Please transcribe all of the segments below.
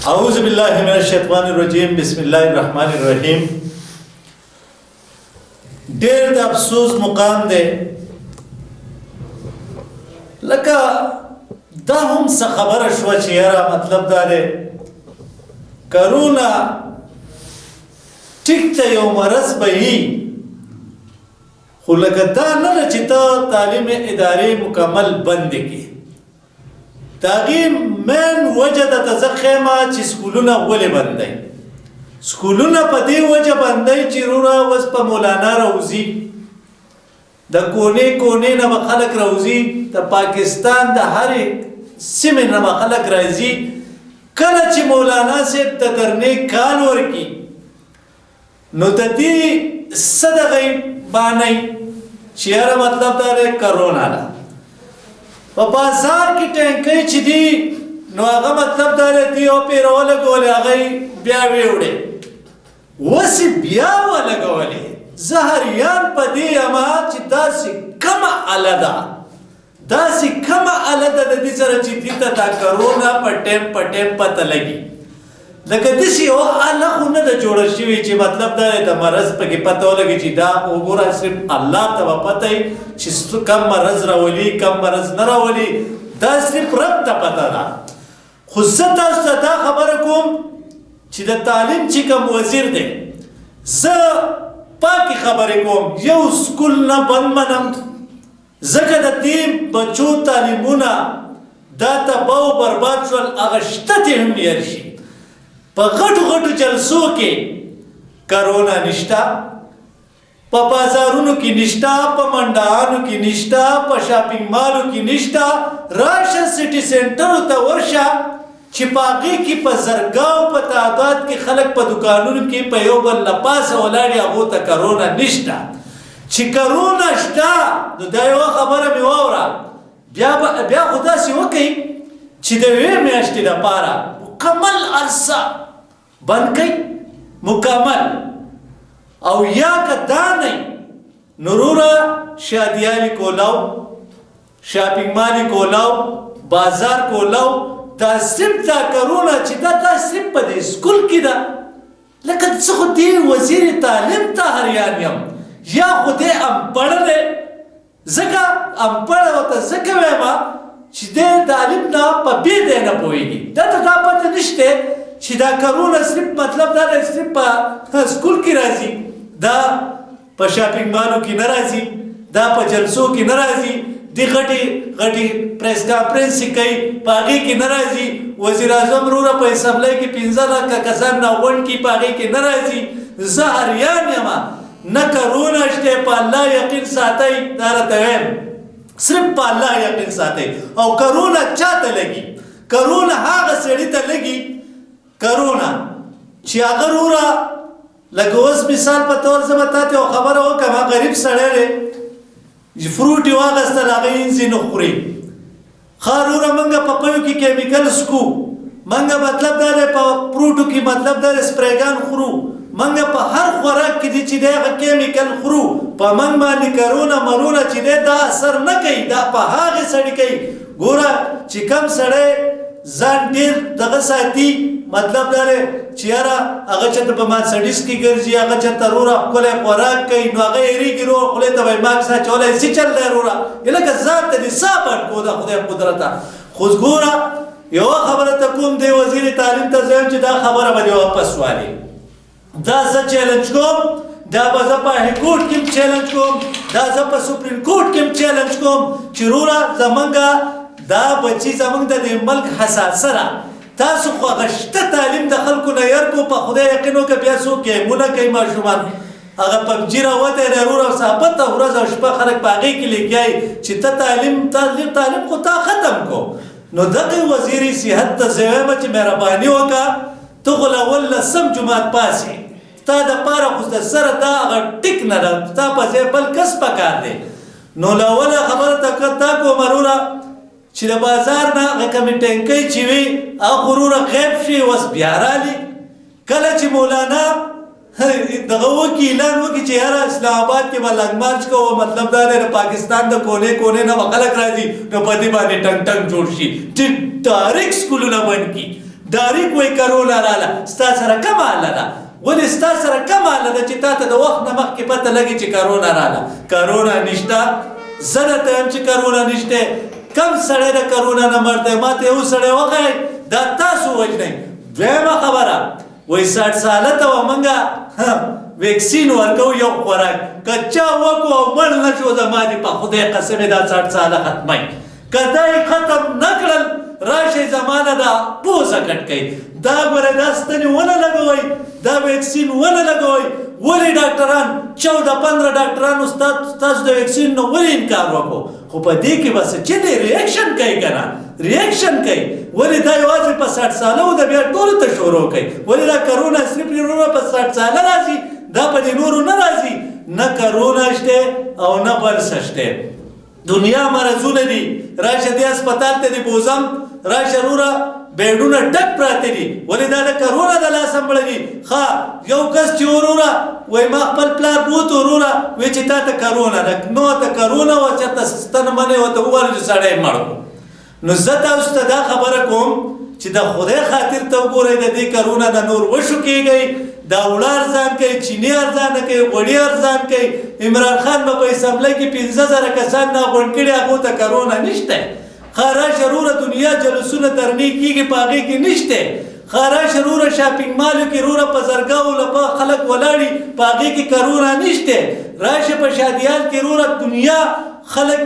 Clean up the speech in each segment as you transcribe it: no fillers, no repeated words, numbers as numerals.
اعوذ باللہ من الشیطان الرجیم بسم اللہ الرحمن الرحیم. ډیر د افسوس مقام دی لکه دا هم څه خبره شوه چې یاره مطلب دا دی کرونا ټیک ته یو مرض به وي خو لکه دا نه ده چې ته تعلیم ادارې مکمل بندې کړي. د هغې مین وجه درته زه ښیم چې سکولونه ولې بندوي. سکولونه په دې وجه بندوي چې وروره اوس په مولانا راوځي د کونې کونې نه به خلک راوځي د پاکستان د هرې سیمې نه به خلک راځي. کله چې مولانا صاحب د درنې کال ورکړي نو د دې څه دغه بانئ چې یاره مطلب دا دی کرونا ده په بازار کې ټینکۍ چې دي نو هغه مطلب دا دی دوی پیره ولګولې هغه یې بیا ویوړې اوس یې بیا ولګولې. زه حیران په دې یم چې داسې کومه اله ده داسې کومه اله ده د دې سره چې دې ته دا کرونا په ټیم پته لګي. لکه داسې یوه اله خو نه ده جوړه شوې چې مطلب دا دی د مرض پکې پته ولګي چې دا وګوره صرف الله ته به پته وي چې کم مرض راولي کم مرض نه راولي دا صرف رب ته پته ده. خو زه تاسو ته دا خبره کوم چې د تعلیم چې کوم وزیر دی زه پاکې خبرې کوم یو سکول نه بند منم ځکه د دې بچو تعلیمونه دا تباه و برباد شول هغه شته ته هم هېر شي. په غټو غټو جلسو کې کرونا نشته په بازارونو کې نشته په منډهانو کې نشته په شاپینګ مالو کې نشته. راشه سټي سینټرو ته ورشه چې په هغې کې په زرګاو په تعداد کې خلک په دکانونو کې په یو بل له پاسه ولاړ دي هغو ته کرونا نشته. چې کرونا شته نو دا یوه خبره مې واوره بیا خو داسې وکئ چې د یوې میاشتې دپاره مکمل عرصه بند کړئ مکمل او یا که دا نه نو وروره شادیانې کولاو شاپینګ مالې کولاو بازار کولاو دا صرف دا کرونا چې دا صرف په دې سکول کې ده. لکه زه خو دې وزیر تعلیم ته حیران یم یا خو دې امپړه دی ځکه امپړه ورته ځکه وایم چې دې تعلیم نه په بې دی نه پوهېږي دا ته دا پته نشته چې دا کرونا صرف مطلب دا دی صرف په سکول کې راځي دا په شاپینګ مالو کې نه راځي دا په جلسو کې نه راځي دی غټي غټي پریس کانفرنس کوي په هغې کې نه راځي وزیر اعظم وروره په اسمبلی کې 15 لکه کسان راغونډ کړي په هغې کې نه راځي. زه حیران یم نه کرونا شته په الله یقین ساتئ دا راته وایم صرف په الله یقین ساتئ. او کرونا چاته لګي کرونا هغه سړي ته لګي کرونا چې هغه وروره لکه اوس مثال په طور زه به تاته یو خبره وکړم غریب سړی دی فروټ یې واخیستل هغه انځې نه خوري ښه وروره موږ په پپیو کې کیمیکل څکو موږ مطلب دا دی په فروټو کې مطلب دا دی سپریګان خورو موږ په هر خوراک کې دی چې دی هغه کیمیکل خورو په موږ باندې کرونا مرونه چې دی دا اثر نه کوي دا په هغې سړي کوي. ګوره چې کم سړی ځان ډېر دغه ساتي مطلب دا دی چې یاره هغه چېرته په مرسډیز کې ګرځي هغه چېرته وروره ښکلی خوراک کوي نو هغه هېرېږي وروره خولې ته به یې ماکس اچولی څه چل دی وروره لکه ځان ته دې ساه بند کړو د خدای قدرته. خو ګوره یوه خبره ته کوم دی وزیر تعلیم ته زه یم چې دا خبره به دې واپس والي دا زه چیلنج کوم دا به زه په هایکورټ کې هم چیلنج کوم دا زه په سپریم کورټ کې هم چیلنج کوم چې وروره زمونږ دا بچي زمونږ د دې ملک حساسه ده تاسو خو هغه شته تعلیم د خلکو نه یار کو په خدای یقین وکړه بیا څوک ګیمونه کوي ماشومان هغه پبجي راوتی دی وروره ثابته ورځ او شپه خلک په هغې کې لګیایي چې ته تعلیم خو تا ختم کو. نو دغې وزیرې صحت ته زه وایم چې مهرباني وکړه ته خو له اول لسم جومات پاسې ستا دپاره خو د سره دا هغه ټیک نه ده ستا په ځای بل کس پکار دی. نو له اوله خبره ته دا کوم وروره چې د بازار نه هغه کمې ټینکۍ چې وي هغه وروره غیب شي اوس بیا رالي. کله چې مولانا دغه وکړي اعلان وکړي چې یاره اسلام آباد کې به لنګ مارچ کوو مطلب دا دی د پاکستان د کونې کونې نه به خلک راځي نو په دې باندې ټنګ ټنګ جوړ شي ډایرکټ سکولونه بند کړي ډایرک وایي کرونا راله ستا سره کومه حاله ده ولې ستا سره کومه حاله ده چې تا ته د وخت نه مخکې پته لګي چې کرونا راله کرونا نشته زه درته یم چې کرونا نشته کم سړی د کرونا نه مړ دی ما ته یو سړی وښایي دا تاسو وژنئ دویمه خبره وایي 60 ساله ته ومونږه ویکسین ورکوو یو خوراک که چا وکړو او مړ نه شو زما دې په خدای قسم دا 60 ساله ختموي که دا یې ختم نه کړل راشئ زمانه دا پوزه کټ کوي دا ګوره دا ستنې ونه لګوئ دا ویکسین ونه لګوئ ولې ډاکټران 14-15 ډاکټرانو ستاسو د ویکسین نه ولې انکار وکړو خو په دې کې بس چې دی ریاکشن کوي که نه ریاکشن کوي ولې دا یوازې په 60 ساله و د بیا ټولو ته شروع کوي ولې دا کرونا صرف وروره په 60 ساله راځي دا په دې نورو نه راځي نه کرونا شته او نه بل څه شته دنیا مرضونه دي راشه دې هسپتال ته دې بوزم راشه وروره بیډونه ډک پراته دي ولې دا د کرونا د لاسه مړه دي ښه یو کس چې وروره وایي ما خپل پلار بوت وروره وایي چې تا ته کرونا ده نو ته کرونا وه چېرته ستنه منې ورته وویل چې سړی مړ نو زه تاسو ته دا خبره کوم چې د خدای خاطر ته وګورئ د دې کرونا د نور وشو کېږئ دا وړه ارزان کوي چینی ارزانه کوي غوړي ارزان کوي عمران خان به په اسمبلی کې 15,000 کسان ناغونډ کړي هغو ته کرونا نشته خارا شروره دنیا جلوسونه ترنی کېږي په هغې کې نشته خارا شروره شاپینګ مالو کې روره په زرګاو لپا خلک ولاړي په هغې کې کرونا نشته راشه په شادیان کې روره دنیا خلک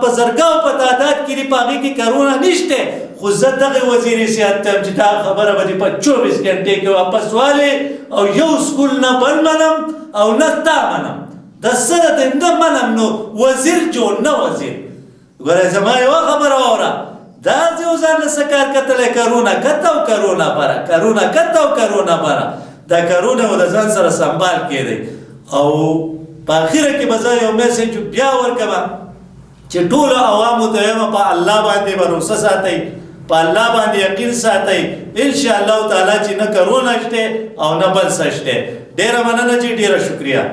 په زرګاو په تعداد کې دي په هغې کې کرونا نشته خو زه دغه وزیر صحت ته یم چې دا خبره به دې په 24 ګنټې کې واپس والې او یو سکول نه بل منم او نه تا منم د څه د نه منم نو وزیر جوړ نه وزیر ګوره زما یوه خبره واوره دا زه یو ځان له څه کار کتلی کرونا کته او کرونا بره کرونا کته او کرونا بره دا کرونا و د ځان سره سنبال کېدی او په اخره کې به زه یو میسج بیا ورکوم چې ټولو عوامو ته یم په الله باندې بروسه ساتئ په الله باندې یقین ساتئ انشاءالله تعالی چې نه کرونا شته او نه بل څه شته ډېره مننه چې ډېره شکریه